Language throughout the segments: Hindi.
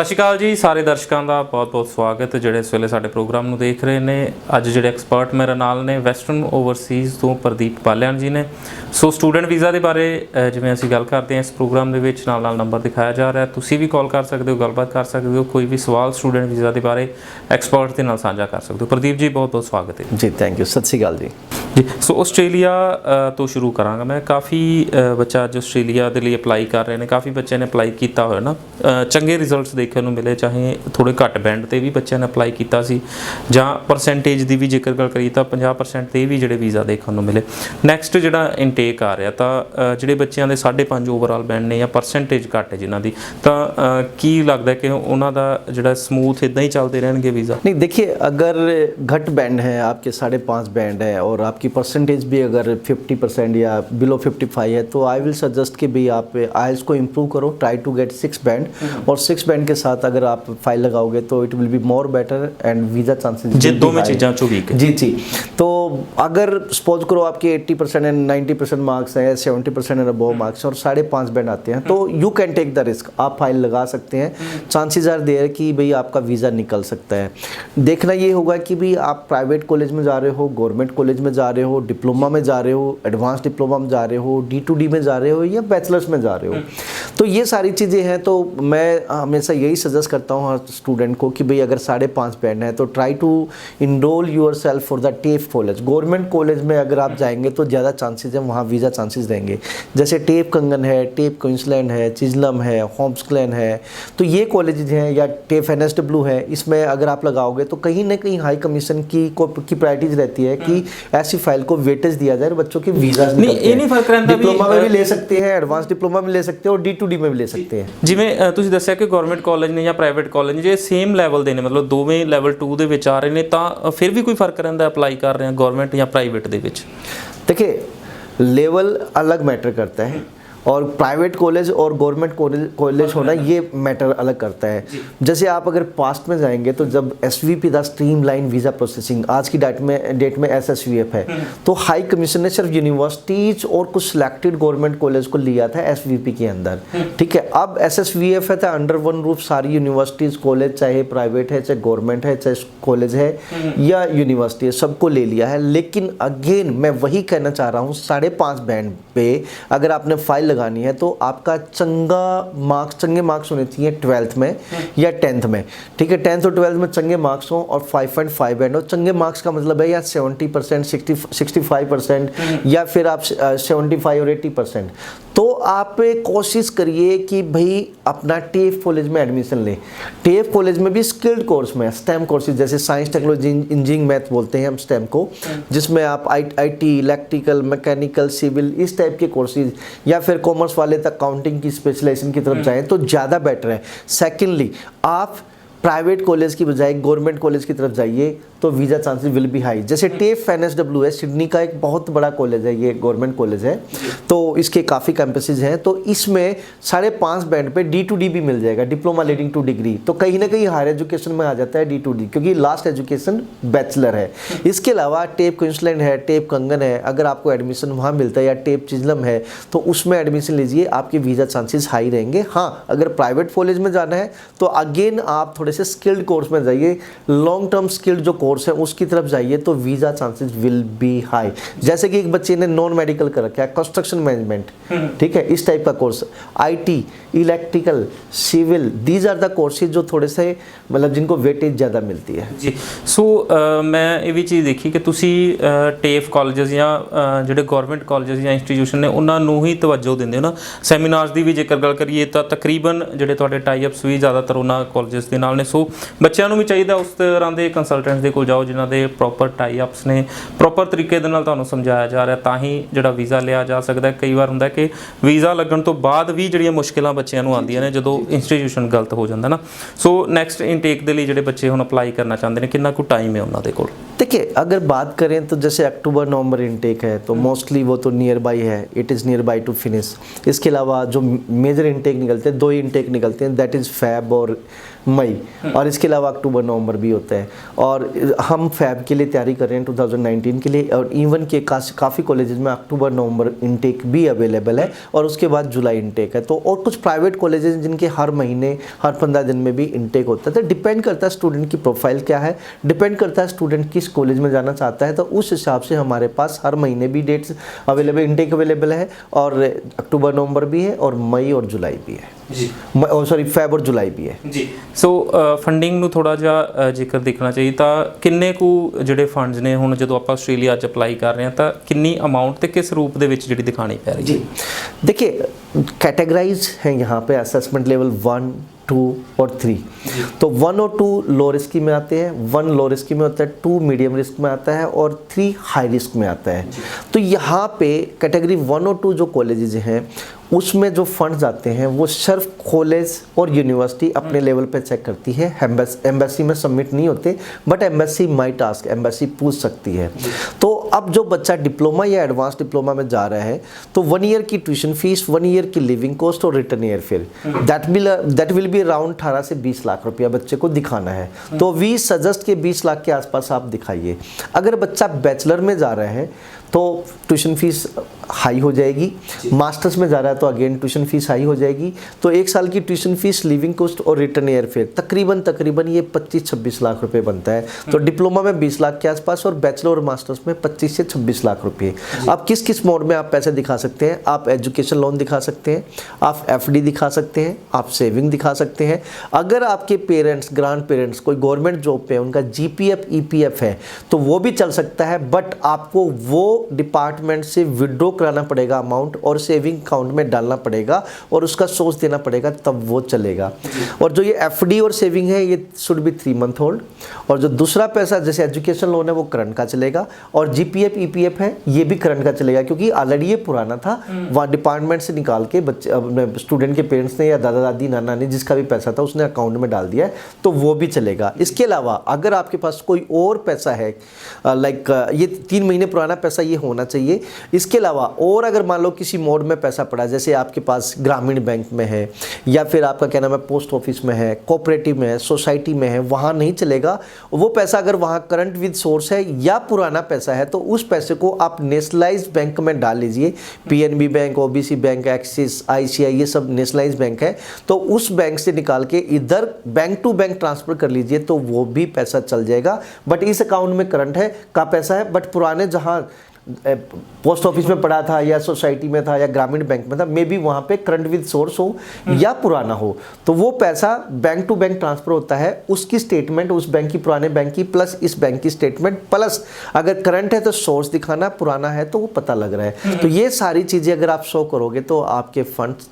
सत श्री अकाल जी सारे दर्शकों का बहुत बहुत स्वागत जिहड़े इस वेले साडे प्रोग्राम नूं देख रहे ने। अज जिहड़े एक्सपर्ट मेरे नाल ने वैसटर्न ओवरसीज़ तो प्रदीप पालियान जी ने। सो स्टूडेंट वीज़ा के बारे जिवें असीं गल करते हैं इस प्रोग्राम दे विच नाल नंबर दिखाया जा रहा है, तुसीं भी कॉल कर सकते हो, गलबात कर सकते हो, कोई भी सवाल स्टूडेंट वीज़ा के बारे एक्सपर्ट के नाल साझा कर सकते हो। प्रदीप जी बहुत बहुत स्वागत है जी। थैंक यू, सत श्री अकाल जी। जी सो आस्ट्रेलिया तो शुरू करांगा मैं। काफ़ी बच्चा अज आस्ट्रेलिया के लिए अपलाई कर रहे हैं, काफ़ी बच्चे ने अपलाई किया हो ना, चंगे रिजल्ट्स देखने को मिले, चाहे थोड़े घट बैंड से भी बच्चों ने अपलाई किया सी जां परसेंटेज की भी जिक्र गल करिए तो 50% से भी जोड़े वीज़ा देखने को मिले। नैक्सट जो इनटेक आ रहा तो जोड़े बच्चों के 5.5 ओवरऑल बैंड ने या परसेंटेज घट है जिन्हों की, तो की लगता है कि उन्होंने जो स्मूथ इदा ही चलते रहेंगे वीज़ा? नहीं, देखिए, अगर घट बैंड है, आपके 5.5 बैंड है और आपकी परसेंटेज भी अगर 50% या बिलो 55 है, तो आई विल सजेस्ट कि भाई आप आइल्स को इम्प्रूव करो, ट्राई टू गेट 6 बैंड। और 6 बैंड के साथ अगर आप फाइल लगाओगे तो it will be more better and visa chances जी दो में चीज़ां चो वीक है। जी। तो अगर सपोज करो आपके 80% एंड 90% मार्क्स है, 70% एंड अबव मार्क्स और 5.5 बैंड आते हैं, तो you can take the risk, आप फाइल लगा सकते हैं। चांसेस आर देयर कि भाई आपका वीज़ा निकल सकता है। देखना ये होगा कि भाई आप प्राइवेट कॉलेज में जा रहे हो, गवर्नमेंट कॉलेज में जा रहे हो, डिप्लोमा में जा रहे हो, एडवांस डिप्लोमा में जा रहे हो, D2D में जा रहे हो या बैचलर्स में जा रहे हो। तो ये सारी चीज़ें हैं। तो मैं हमेशा यही सजेस्ट करता हूँ हर स्टूडेंट को कि भाई अगर 5.5 बैंड है तो try to enrol yourself for the TAFE college. Government college में अगर आप जाएंगे तो ज़्यादा चांसेस हैं, वहाँ वीज़ा चांसेस रहेंगे। जैसे टेप कंगन है, टेप क्वींसलैंड है, चिजलम है, होम्सक्लेन है, तो ये कॉलेज हैं, या टेप NSW है, इसमें अगर आप लगाओगे तो कहीं ना कहीं हाई कमीशन की प्रायोरिटीज रहती है कि ऐसी फाइल को वेटेज दिया जाए, बच्चों के वीज़ा डिप्लोमा में भी ले सकते हैं, एडवांस डिप्लोमा में ले सकते हैं और D2D में भी ले सकते हैं। जिवें तुसीं दस्सिया कि गवर्नमेंट कॉलेज ने या प्राइवेट कॉलेज ने जे सेम लैवल दे ने, मतलब दोवें लैवल 2 दे विच आ रहे ने, तां फिर भी कोई फर्क रहिंदा अपलाई कर रहे हैं गवर्नमेंट या प्राइवेट दे विच? देखिए, लेवल अलग मैटर करता है और प्राइवेट कॉलेज और गवर्नमेंट कॉलेज होना ये मैटर अलग करता है। जैसे आप अगर पास्ट में जाएंगे तो जब SVP the streamline visa processing, आज की डेट में SSVF है, तो हाई कमीशन ने सिर्फ यूनिवर्सिटीज और कुछ सिलेक्टेड गवर्नमेंट कॉलेज को लिया था SVP के अंदर, ठीक है। अब SSVF है तो अंडर वन रूफ सारी यूनिवर्सिटीज़, कॉलेज, चाहे प्राइवेट है, चाहे गवर्नमेंट है, चाहे कॉलेज है या यूनिवर्सिटी है, सबको ले लिया है। लेकिन अगेन मैं वही कहना चाह रहा हूँ, 5.5 बैंड पे अगर आपने फाइल लगानी है तो आपका चंगे मार्क्स होने चाहिए 12th में या 10th में, ठीक है। 10th और 12th में चंगे मार्क्स हो और 5.5 बैंड हो। चंगे मार्क्स का मतलब है या 70%, 65% या फिर आप 75 और 80%। तो आप कोशिश करिए कि भाई अपना टेफ कॉलेज में एडमिशन लें। टेफ कॉलेज में भी स्किल्ड कोर्स में स्टेम कोर्सेज, जैसे साइंस, टेक्नोलॉजी, इंजीनियरिंग, मैथ बोलते हैं हम स्टेम को, जिसमें आप IT, इलेक्ट्रिकल, मैकेनिकल, सिविल, इस टाइप के कोर्सेज, या फिर कॉमर्स वाले तक अकाउंटिंग की स्पेशलाइजेशन की तरफ जाएं तो ज़्यादा बेटर है। सेकेंडली, आप प्राइवेट कॉलेज की बजाय गवर्नमेंट कॉलेज की तरफ जाइए तो visa chances will be high. जैसे टेफ NSW है, सिडनी का एक बहुत बड़ा कॉलेज है, ये गवर्नमेंट कॉलेज है, तो इसके काफ़ी कैंपसेज हैं। तो इसमें 5.5 बैंड पे D2D भी मिल जाएगा, डिप्लोमा लीडिंग टू डिग्री। तो कहीं ना कहीं हायर एजुकेशन में आ जाता है D2D, क्योंकि लास्ट एजुकेशन बैचलर है। इसके अलावा टेप क्वींसलैंड है, टेप कंगन है, अगर आपको एडमिशन वहाँ मिलता है, या टेप चिजलम है, तो उसमें एडमिशन लीजिए, आपके वीज़ा चांसेस हाई रहेंगे। हाँ, अगर प्राइवेट कॉलेज में जाना है तो अगेन आप थोड़े से स्किल्ड कोर्स में जाइए, लॉन्ग टर्म स्किल्ड जो कोर्स है उसकी तरफ जाइए, तो visa chances will be high. जैसे कि एक बच्चे ने नॉन मेडिकल कर रखा है, कंस्ट्रक्शन मैनेजमेंट, ठीक है, इस टाइप का course, IT, electrical, civil, these are the courses जो थोड़े से मतलब जिनको वेटेज ज़्यादा मिलती है जी। सो मैं ये भी चीज़ देखी कि तुसी टेफ कॉलेजेस या ਜਿਹੜੇ गवर्नमेंट कॉलेजेस या इंस्टीट्यूशन ने उन्होंने ही तवज्जो देंदे हो ना। सैमीनार्स की भी जेकर गल करिए तो तकरीबन ਜਿਹੜੇ ਤੁਹਾਡੇ टाई अप्स भी ज़्यादातर उन्होंने कॉलेजेस के नाल ने। सो बच्चों को भी चाहिए उस तरह के कंसलटेंट्स के कोल जाओ जिन्हों के प्रॉपर टाई अप्स ने, प्रॉपर तरीके तुहानूं समझाया जा रहा, तां ही जिहड़ा वीज़ा लिया जा सकता है। कई बार हुंदा कि वीज़ा लगन तो बाद भी जिहड़ियां मुश्किलां बच्चों को आउंदियां ने जदों इंस्टीट्यूशन गलत हो जाता ना। सो नैक्सट इनटेक के लिए जिहड़े बच्चे हुण अपलाई करना चाहते हैं, कितना कुछ टाइम है उन्होंने कोल? देखिए, अगर बात करें तो जैसे अक्टूबर नवंबर इनटेक है तो मोस्टली वो तो नियर बाई है, it is near by two finish. इसके अलावा जो मेजर इनटेक निकलते हैं, 2 ही इनटेक निकलते हैं, दैट इज़ फैब और मई, और इसके अलावा अक्टूबर नवंबर भी होता है। और हम फैब के लिए तैयारी कर रहे हैं 2019 के लिए, और इवन के काफ़ी कॉलेजेस में अक्टूबर नवंबर इनटेक भी अवेलेबल है, और उसके बाद जुलाई इनटेक है। तो और कुछ प्राइवेट कॉलेजेस जिनके हर महीने हर 15 दिन में भी इनटेक होता है। तो डिपेंड करता है स्टूडेंट की प्रोफाइल क्या है, डिपेंड करता है स्टूडेंट किस कॉलेज में जाना चाहता है, तो उस हिसाब से हमारे पास हर महीने भी डेट्स अवेलेबल, इनटेक अवेलेबल है, और अक्टूबर नवंबर भी है, और मई और जुलाई भी है जी, सॉरी फैब और जुलाई भी है जी। ਸੋ ਫੰਡਿੰਗ ਨੂੰ ਥੋੜਾ ਜਿਹਾ ਜੇਕਰ ਦੇਖਣਾ ਚਾਹੀਏ ਤਾਂ ਕਿੰਨੇ ਕੁ ਜਿਹੜੇ ਫੰਡਸ ਨੇ, ਹੁਣ ਜਦੋਂ ਆਪਾਂ ਆਸਟ੍ਰੇਲੀਆ 'ਚ ਅਪਲਾਈ ਕਰ ਰਹੇ ਹਾਂ ਤਾਂ ਕਿੰਨੀ ਅਮਾਉਂਟ ਤੇ ਕਿਸ ਰੂਪ ਦੇ ਵਿੱਚ ਜਿਹੜੀ ਦਿਖਾਣੀ ਪੈ ਰਹੀ ਹੈ? जी, देखिए कैटेगराइज हैं यहाँ पे असेसमेंट लेवल 1, 2 और 3। तो 1 और 2 लो रिस्की में आते हैं, 1 लो रिस्की में होता है, 2 मीडियम रिस्क में आता है, और 3 हाई रिस्क में आता है। तो यहाँ पे कैटेगरी 1 और 2 जो कॉलेजेस हैं उसमें जो फंड्स आते हैं वो सिर्फ कॉलेज और यूनिवर्सिटी अपने लेवल पे चेक करती है, एम्बेसी में सबमिट नहीं होते, but embassy might ask, embassy पूछ सकती है। तो अब जो बच्चा डिप्लोमा या एडवांस डिप्लोमा में जा रहा है तो 1 ईयर की ट्यूशन फीस, 1 ईयर की लिविंग कॉस्ट और return year fair, that will be around 18 से 20 लाख रुपया बच्चे को दिखाना है। तो वी सजेस्ट के 20 लाख के आसपास आप दिखाइए। अगर बच्चा बैचलर में जा रहा है तो ट्यूशन फीस हाई हो जाएगी, मास्टर्स में जा रहा है तो अगेन ट्यूशन फीस हाई हो जाएगी। तो 1 साल की ट्यूशन फीस, लिविंग कॉस्ट और रिटर्न एयर फेयर तकरीबन ये 25-26 लाख रुपए बनता है। तो डिप्लोमा में 20 लाख के आसपास, और बैचलर और मास्टर्स में 25 से 26 लाख रुपए। आप किस किस मोड में आप पैसे दिखा सकते हैं? आप एजुकेशन लोन दिखा सकते हैं, आप एफडी दिखा सकते हैं, आप सेविंग दिखा सकते हैं। अगर आपके पेरेंट्स, ग्रैंड पेरेंट्स कोई गवर्नमेंट जॉब पे है, उनका जीपीएफ ईपीएफ है तो वो भी चल सकता है, बट आपको वो डिपार्टमेंट से विड्रॉ कराना पड़ेगा अमाउंट, और सेविंग अकाउंट में डालना पड़ेगा, और उसका सोर्स देना पड़ेगा, तब वो चलेगा। और जो ये एफडी और सेविंग है ये शुड बी 3 मंथ होल्ड, और जो दूसरा पैसा जैसे एजुकेशन लोन है वो करंट का चलेगा, और जीपीएफ ईपीएफ है ये भी करंट का चलेगा, क्योंकि ऑलरेडी ये पुराना था, वहाँ डिपार्टमेंट से निकाल के बच्चे, स्टूडेंट के पेरेंट्स ने या दादा दादी नाना ने जिसका भी पैसा था उसने अकाउंट में डाल दिया है, तो वो भी चलेगा। इसके अलावा अगर आपके पास कोई और पैसा है, लाइक ये 3 महीने पुराना पैसा ये होना चाहिए, इसके अलावा और अगर मान लो किसी मोड में पैसा पड़ा, जैसे आपके पास ग्रामीण बैंक में है, या फिर आपका क्या नाम है पोस्ट ऑफिस में है, कोऑपरेटिव में है, सोसाइटी में है, वहाँ नहीं चलेगा। वो पैसा अगर वहाँ करंट विद सोर्स है या पुराना पैसा है तो उस पैसे को आप नेशनलाइज्ड बैंक में डाल लीजिए। PNB bank, OBC bank, axis, ICI, ये सब नेशनलाइज्ड बैंक है, तो उस बैंक से निकाल के इधर बैंक टू बैंक ट्रांसफर कर लीजिए, तो वो भी पैसा चल जाएगा। बट इस अकाउंट में करंट है का पैसा है, बट पुराने जहाँ पोस्ट ऑफिस में पड़ा था या सोसाइटी में था या ग्रामीण बैंक में था, मे बी वहाँ पे करंट विद सोर्स हो या पुराना हो, तो वो पैसा बैंक टू बैंक ट्रांसफर होता है। उसकी स्टेटमेंट उस बैंक की, पुराने बैंक की, प्लस इस बैंक की स्टेटमेंट, प्लस अगर करंट है तो सोर्स दिखाना, पुराना है तो वो पता लग रहा है। तो ये सारी चीज़ें अगर आप शो करोगे तो आपके फंड्स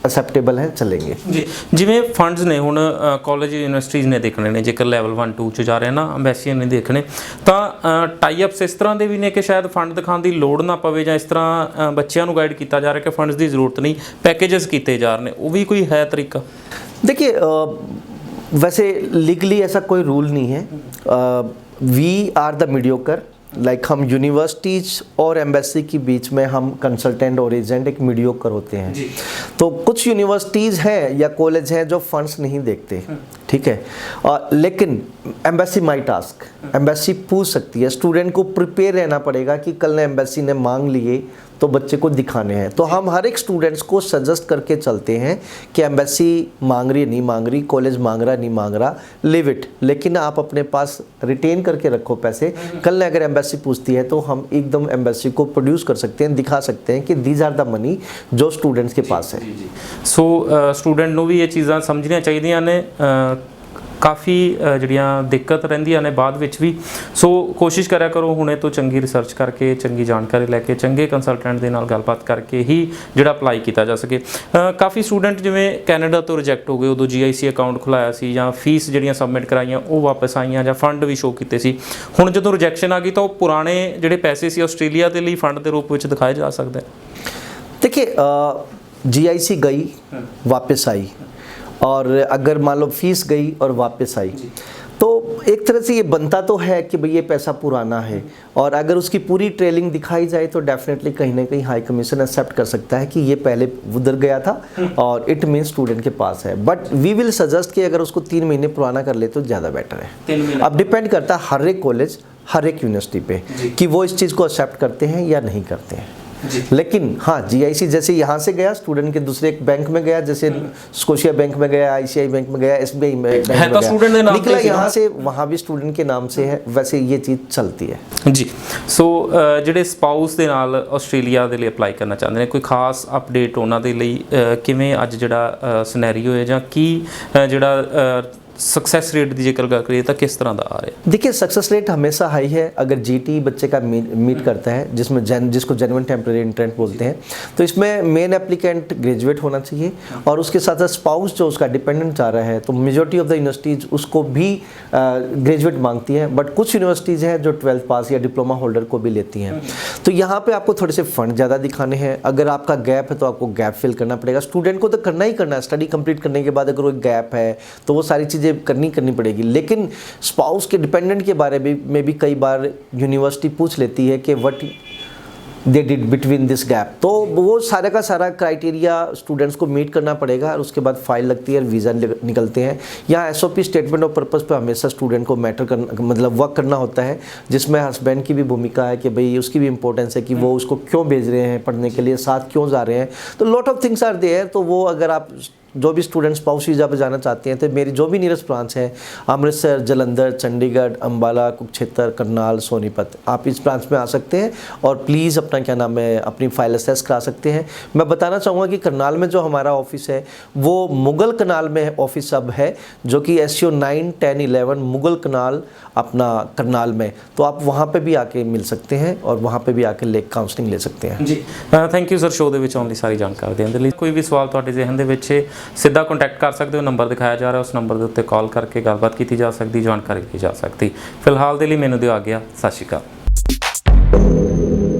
एक्सेप्टेबल हैं, चलेंगे ਜੀ। ਜਿਵੇਂ ਫੰਡਸ ਨੇ ਹੁਣ ਕਾਲਜ ਯੂਨੀਵਰਸਿਟੀਜ਼ ਨੇ ਦੇਖਣੇ ਨੇ, ਜੇਕਰ ਲੈਵਲ 1 2 ਚ ਜਾ ਰਹੇ ਨਾ, ਐਮਬੈਸੀਆਂ ਨੇ ਦੇਖਣੇ, ਤਾਂ ਟਾਈ ਅਪਸ ਇਸ ਤਰ੍ਹਾਂ ਦੇ ਵੀ ਨੇ ਕਿ ਸ਼ਾਇਦ ਫੰਡ ਦਿਖਾਉਣ ਦੀ ਲੋੜ ਨਾ ਪਵੇ, ਜਾਂ ਇਸ ਤਰ੍ਹਾਂ ਬੱਚਿਆਂ ਨੂੰ ਗਾਈਡ ਕੀਤਾ ਜਾ ਰਿਹਾ ਕਿ ਫੰਡਸ ਦੀ ਜ਼ਰੂਰਤ ਨਹੀਂ, ਪੈਕੇजेस ਕੀਤੇ ਜਾ ਰਹੇ ਨੇ, ਉਹ ਵੀ ਕੋਈ ਹੈ ਤਰੀਕਾ? देखिए वैसे लीगली ऐसा कोई रूल नहीं है। We are the mediocre, like हम यूनिवर्सिटीज़ और एम्बेसी के बीच में हम कंसल्टेंट और एजेंट एक मीडियोकर होते हैं। तो कुछ यूनिवर्सिटीज़ हैं या कॉलेज हैं जो फंड्स नहीं देखते, ठीक है, लेकिन एम्बेसी माइट आस्क, एम्बेसी पूछ सकती है। स्टूडेंट को प्रिपेयर रहना पड़ेगा कि कल ने एम्बेसी ने मांग लिए तो बच्चे को दिखाने हैं। तो हम हर एक स्टूडेंट्स को सजेस्ट करके चलते हैं कि एम्बेसी मांग रही नहीं मांग रही, कॉलेज मांग रहा नहीं मांग रहा, लिव इट, लेकिन आप अपने पास रिटेन करके रखो पैसे। कल ने अगर एम्बेसी पूछती है तो हम एकदम एम्बेसी को प्रोड्यूस कर सकते हैं, दिखा सकते हैं कि दीज आर द मनी जो स्टूडेंट्स के पास है। ਸੋ ਸਟੂਡੈਂਟ ਨੂੰ ਵੀ ਇਹ ਚੀਜ਼ਾਂ ਸਮਝਣੀਆਂ ਚਾਹੀਦੀਆਂ ਨੇ। ਕਾਫੀ ਜਿਹੜੀਆਂ ਦਿੱਕਤ ਰਹਿੰਦੀਆਂ ਨੇ ਬਾਅਦ ਵਿੱਚ ਵੀ, ਸੋ ਕੋਸ਼ਿਸ਼ ਕਰਿਆ ਕਰੋ ਹੁਣੇ ਤੋਂ ਚੰਗੀ ਰਿਸਰਚ ਕਰਕੇ, ਚੰਗੀ ਜਾਣਕਾਰੀ ਲੈ ਕੇ, ਚੰਗੇ ਕੰਸਲਟੈਂਟ ਦੇ ਨਾਲ ਗੱਲਬਾਤ ਕਰਕੇ ਹੀ ਜਿਹੜਾ ਅਪਲਾਈ ਕੀਤਾ ਜਾ ਸਕੇ। ਕਾਫੀ ਸਟੂਡੈਂਟ ਜਿਵੇਂ ਕੈਨੇਡਾ ਤੋਂ ਰਿਜੈਕਟ ਹੋ ਗਏ, ਉਦੋਂ GIC ਅਕਾਊਂਟ ਖੁਲਾਇਆ ਸੀ ਜਾਂ ਫੀਸ ਜਿਹੜੀਆਂ ਸਬਮਿਟ ਕਰਾਈਆਂ ਉਹ ਵਾਪਸ ਆਈਆਂ, ਜਾਂ ਫੰਡ ਵੀ ਸ਼ੋਅ ਕੀਤੇ ਸੀ, ਹੁਣ ਜਦੋਂ ਰਿਜੈਕਸ਼ਨ ਆ ਗਈ ਤਾਂ ਉਹ ਪੁਰਾਣੇ ਜਿਹੜੇ ਪੈਸੇ ਸੀ ਆਸਟ੍ਰੇਲੀਆ ਦੇ ਲਈ ਫੰਡ ਦੇ ਰੂਪ ਵਿੱਚ ਦਿਖਾਏ ਜਾ ਸਕਦੇ। देखिए GIC गई वापस आई, और अगर मान लो फीस गई और वापस आई, तो एक तरह से ये बनता तो है कि भाई ये पैसा पुराना है, और अगर उसकी पूरी ट्रेलिंग दिखाई जाए तो डेफिनेटली कहीं ना कहीं हाई कमीशन एक्सेप्ट कर सकता है कि ये पहले उधर गया था और इट मीन स्टूडेंट के पास है। बट वी विल सजेस्ट कि अगर उसको 3 महीने पुराना कर ले तो ज़्यादा बेटर है। 3 महीने अब डिपेंड करता है हर एक कॉलेज, हर एक यूनिवर्सिटी पे कि वो इस चीज़ को एक्सेप्ट करते हैं या नहीं करते हैं। लेकिन हाँ, जीआईसी जैसे यहाँ से गया स्टूडेंट के दूसरे एक बैंक में गया, जैसे स्कोशिया बैंक में गया, आईसीआई बैंक में गया, एसबीआई बैंक में तो स्टूडेंट गया, के नाम निकला से यहाँ से, वहाँ भी स्टूडेंट के नाम से है, वैसे ये चीज़ चलती है जी। ਸੋ ਜਿਹੜੇ ਸਪਾਊਸ ਦੇ ਨਾਲ ਆਸਟ੍ਰੇਲੀਆ ਦੇ ਲਈ ਅਪਲਾਈ ਕਰਨਾ ਚਾਹੁੰਦੇ ਨੇ, ਕੋਈ ਖਾਸ ਅਪਡੇਟ ਉਹਨਾਂ ਦੇ ਲਈ ਕਿਵੇਂ ਅੱਜ ਜਿਹੜਾ ਸਿਨੈਰੀਓ ਹੈ ਜਾਂ ਕੀ ਜਿਹੜਾ सक्सेस रेट की जेकर गल करिए तो किस तरह का आ रहा है? देखिए सक्सेस रेट हमेशा हाई है अगर जीटी बच्चे का मीट करता है, जिसको जेन्युइन टेम्परेरी इंट्रेंट बोलते हैं। तो इसमें मेन एप्लीकेंट ग्रेजुएट होना चाहिए और उसके साथ साथ स्पाउस जो उसका डिपेंडेंट आ रहा है, तो मेजॉरिटी ऑफ द यूनिवर्सिटीज़ उसको भी ग्रेजुएट मांगती हैं, बट कुछ यूनिवर्सिटीज़ हैं जो 12th पास या डिप्लोमा होल्डर को भी लेती हैं। तो यहाँ पर आपको थोड़े से फंड ज़्यादा दिखाने हैं। अगर आपका गैप है तो आपको गैप फिल करना पड़ेगा। स्टूडेंट को तो करना ही करना है, स्टडी कंप्लीट करने के बाद अगर वो गैप है तो वो सारी चीज़ें करनी पड़ेगी। लेकिन स्पाउस के डिपेंडेंट के बारे में भी कई बार यूनिवर्सिटी पूछ लेती है कि what they did between this gap, तो वो सारे का सारा क्राइटेरिया स्टूडेंट्स को मीट करना पड़ेगा और उसके बाद फाइल लगती है, वीज़ा निकलते हैं। यहाँ एसओपी स्टेटमेंट ऑफ पर्पस पे हमेशा स्टूडेंट को मैटर करना, मतलब वर्क करना होता है, जिसमें हस्बैंड की भी भूमिका है कि भाई उसकी भी इंपॉर्टेंस है कि वो उसको क्यों भेज रहे हैं पढ़ने के लिए, साथ क्यों जा रहे हैं। तो lot of things are there. तो वो अगर आप जो भी स्टूडेंट स्पाउस वीज़ा पर जाना चाहते हैं तो मेरी जो भी नियरेस्ट ब्रांच है, अमृतसर, जलंधर, चंडीगढ़, अम्बाला, कुरुक्षेत्र, करनाल, सोनीपत, आप इस ब्रांच में आ सकते हैं और प्लीज़ अपना क्या नाम है अपनी फाइल असेस करा सकते हैं। मैं बताना चाहूँगा कि करनाल में जो हमारा ऑफिस है वो मुगल कनाल में ऑफिस अब है, जो कि SCO 9, 10, 11 मुगल कनाल अपना करनाल में। तो आप वहाँ पे भी आके मिल सकते हैं और वहाँ पे भी आके काउंसलिंग ले सकते हैं जी। थैंक यू सर, शो ਦੇ ਵਿੱਚ ਆਉਣ ਦੀ ਸਾਰੀ ਜਾਣਕਾਰੀ ਦੇਣ ਦੇ ਲਈ। ਕੋਈ ਵੀ ਸਵਾਲ ਤੁਹਾਡੇ ਜ਼ਿਹਨ ਦੇ ਵਿੱਚ ਸਿੱਧਾ ਕੰਟੈਕਟ ਕਰ ਸਕਦੇ ਹੋ, ਨੰਬਰ ਦਿਖਾਇਆ ਜਾ ਰਿਹਾ, ਉਸ ਨੰਬਰ ਦੇ ਉੱਤੇ ਕਾਲ ਕਰਕੇ ਗੱਲਬਾਤ ਕੀਤੀ ਜਾ ਸਕਦੀ, ਜਾਣਕਾਰੀ ਲਈ ਜਾ ਸਕਦੀ। ਫਿਲਹਾਲ ਦੇ ਲਈ ਮੈਨੂੰ ਦਿਓ ਆ ਗਿਆ, ਸਤਿ ਸ਼੍ਰੀ ਅਕਾਲ।